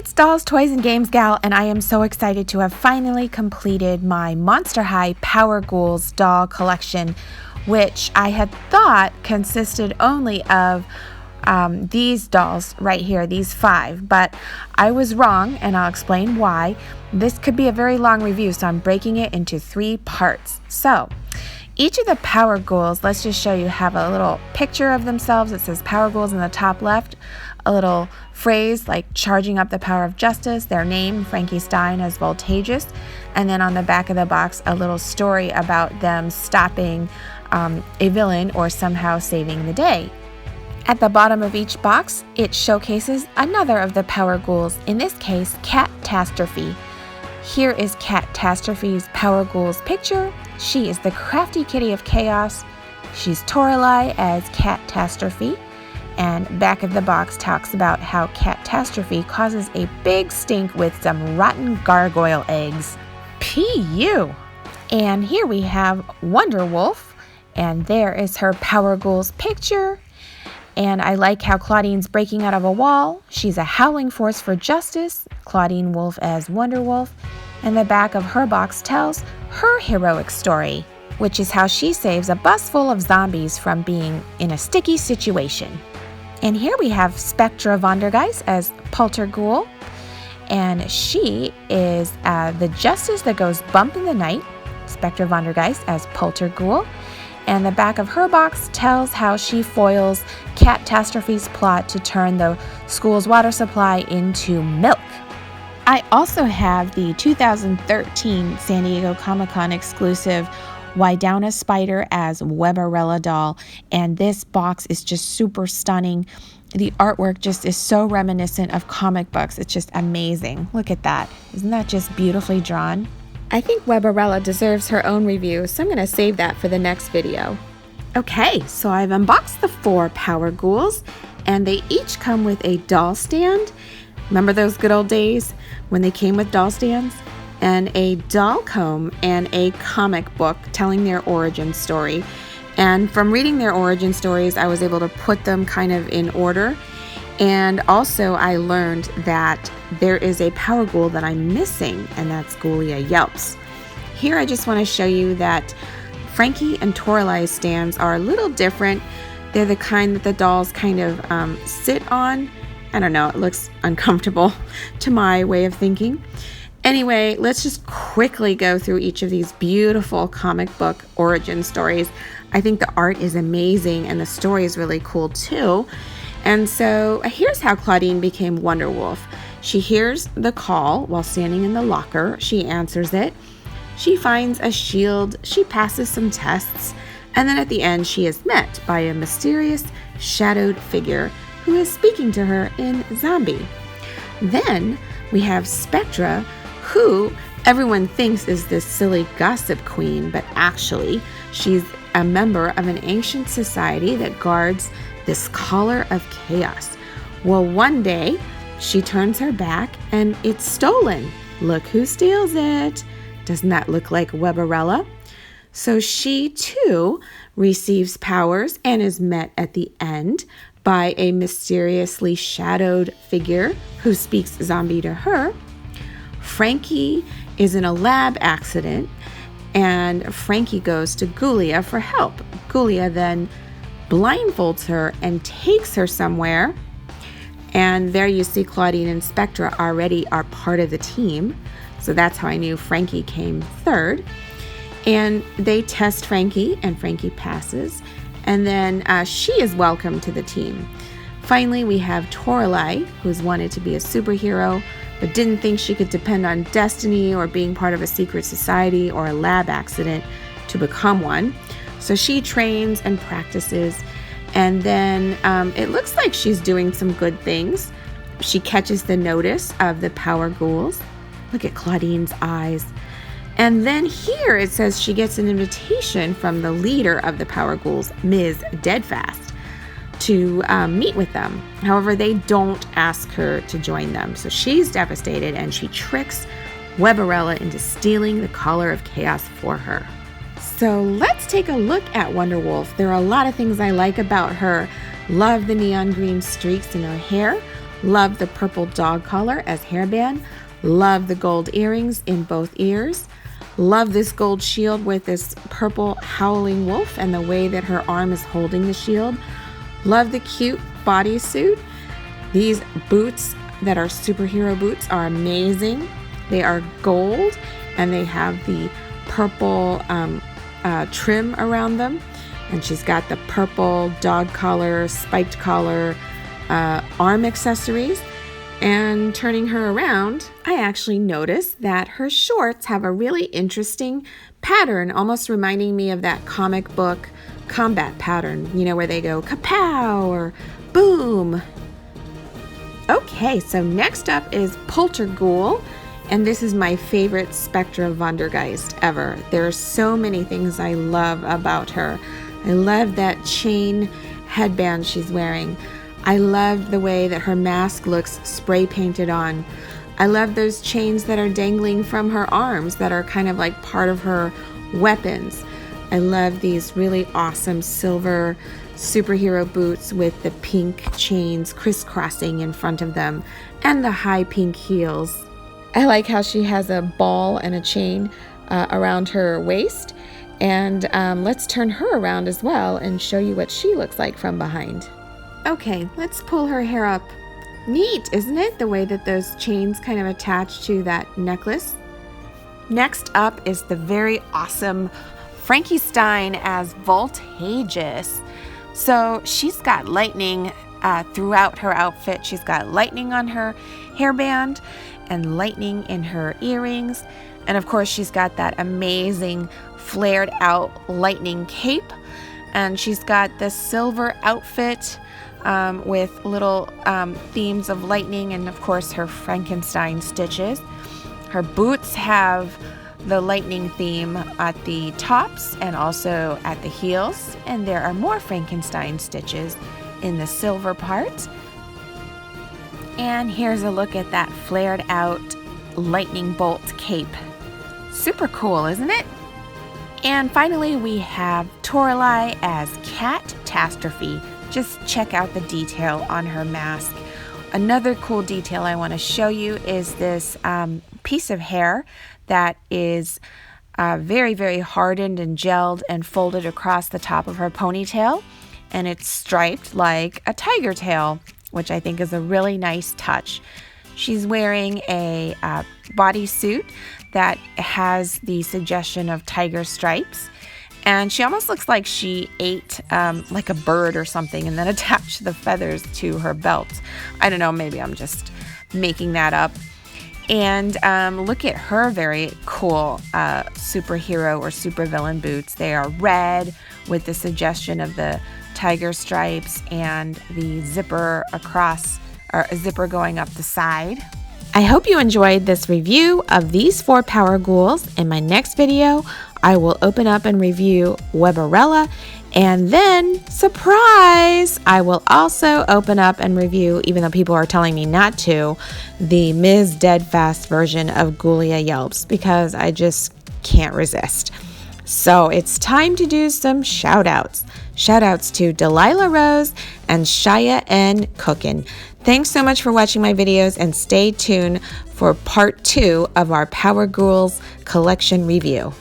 It's Dolls, Toys, and Games Gal, and I am so excited to have finally completed my Monster High Power Ghouls doll collection, which I had thought consisted only of these dolls right here, these 5, but I was wrong, and I'll explain why. This could be a very long review, so I'm breaking it into 3 parts. So, each of the Power Ghouls, let's just show you, have a little picture of themselves. It says Power Ghouls in the top left, a little phrase like charging up the power of justice, their name, Frankie Stein as Voltageous, and then on the back of the box, a little story about them stopping a villain or somehow saving the day. At the bottom of each box, it showcases another of the Power Ghouls, in this case, Catastrophe. Here is Catastrophe's Power Ghouls picture. She is the crafty kitty of chaos. She's Toralei as Catastrophe. And back of the box talks about how Catastrophe causes a big stink with some rotten gargoyle eggs. P.U. And here we have Wonder Wolf, and there is her Power Ghouls picture. And I like how Claudine's breaking out of a wall. She's a howling force for justice. Claudine Wolf as Wonder Wolf. And the back of her box tells her heroic story, which is how she saves a bus full of zombies from being in a sticky situation. And here we have Spectra Vondergeist as Polter Ghoul, and she is the justice that goes bump in the night, Spectra Vondergeist as Polter Ghoul, and the back of her box tells how she foils Catastrophe's plot to turn the school's water supply into milk. I also have the 2013 San Diego Comic-Con exclusive Wydowna Spider as Webarella doll, and this box is just super stunning. The artwork just is so reminiscent of comic books. It's just amazing. Look at that. Isn't that just beautifully drawn? I think Webarella deserves her own review, so I'm going to save that for the next video. Okay, so I've unboxed the 4 Power Ghouls, and they each come with a doll stand. Remember those good old days when they came with doll stands? And a doll comb and a comic book telling their origin story. And from reading their origin stories, I was able to put them kind of in order. And also I learned that there is a Power Ghoul that I'm missing, and that's Ghoulia Yelps. Here I just want to show you that Frankie and Toralei's stands are a little different. They're the kind that the dolls kind of sit on. I don't know, it looks uncomfortable to my way of thinking. Anyway, let's just quickly go through each of these beautiful comic book origin stories. I think the art is amazing and the story is really cool too. And so here's how Claudine became Wonder Wolf. She hears the call while standing in the locker. She answers it. She finds a shield. She passes some tests. And then at the end, she is met by a mysterious shadowed figure who is speaking to her in zombie. Then we have Spectra, who everyone thinks is this silly gossip queen, but actually she's a member of an ancient society that guards this collar of chaos. Well, one day she turns her back and it's stolen. Look who steals it. Doesn't that look like Webarella? So she too receives powers and is met at the end by a mysteriously shadowed figure who speaks zombie to her. Frankie is in a lab accident, and Frankie goes to Ghoulia for help. Ghoulia then blindfolds her and takes her somewhere, and there you see Claudine and Spectra already are part of the team, so that's how I knew Frankie came third. And they test Frankie, and Frankie passes, and then she is welcomed to the team. Finally, we have Toralei, who's wanted to be a superhero, but didn't think she could depend on destiny or being part of a secret society or a lab accident to become one. So she trains and practices, and then it looks like she's doing some good things. She catches the notice of the Power Ghouls. Look at Claudine's eyes. And then here it says she gets an invitation from the leader of the Power Ghouls, Ms. Deadfast, to meet with them. However, they don't ask her to join them. So she's devastated, and she tricks Webarella into stealing the collar of chaos for her. So let's take a look at Wonder Wolf. There are a lot of things I like about her. Love the neon green streaks in her hair. Love the purple dog collar as hairband. Love the gold earrings in both ears. Love this gold shield with this purple howling wolf and the way that her arm is holding the shield. Love the cute bodysuit. These boots that are superhero boots are amazing. They are gold and they have the purple trim around them. And she's got the purple dog collar, spiked collar, arm accessories. And turning her around, I actually noticed that her shorts have a really interesting pattern, almost reminding me of that comic book combat pattern, you know, where they go kapow or boom. Okay, so next up is Polter Ghoul, and this is my favorite Spectra Wundergeist ever. There are so many things I love about her. I love that chain headband she's wearing. I love the way that her mask looks spray painted on. I love those chains that are dangling from her arms that are kind of like part of her weapons. I love these really awesome silver superhero boots with the pink chains crisscrossing in front of them and the high pink heels. I like how she has a ball and a chain around her waist. And let's turn her around as well and show you what she looks like from behind. Okay, let's pull her hair up. Neat, isn't it? The way that those chains kind of attach to that necklace. Next up is the very awesome Frankenstein as Voltageous. So she's got lightning throughout her outfit. She's got lightning on her hairband and lightning in her earrings. And of course, she's got that amazing flared out lightning cape. And she's got this silver outfit with little themes of lightning and of course her Frankenstein stitches. Her boots have the lightning theme at the tops and also at the heels, and there are more Frankenstein stitches in the silver part. And here's a look at that flared out lightning bolt cape. Super cool, isn't it? And finally we have Toralei as Catastrophe. Just check out the detail on her mask. Another cool detail I want to show you is this piece of hair that is very, very hardened and gelled and folded across the top of her ponytail. And it's striped like a tiger tail, which I think is a really nice touch. She's wearing a bodysuit that has the suggestion of tiger stripes. And she almost looks like she ate like a bird or something and then attached the feathers to her belt. I don't know, maybe I'm just making that up. And look at her very cool superhero or supervillain boots. They are red with the suggestion of the tiger stripes and the zipper across, or a zipper going up the side. I hope you enjoyed this review of these 4 Power Ghouls. In my next video, I will open up and review Webarella, and then, surprise, I will also open up and review, even though people are telling me not to, the Ms. Deadfast version of Ghoulia Yelps, because I just can't resist. So it's time to do some shout-outs. Shout-outs to Delilah Rose and Shia N. Cookin. Thanks so much for watching my videos, and stay tuned for part 2 of our Power Ghouls collection review.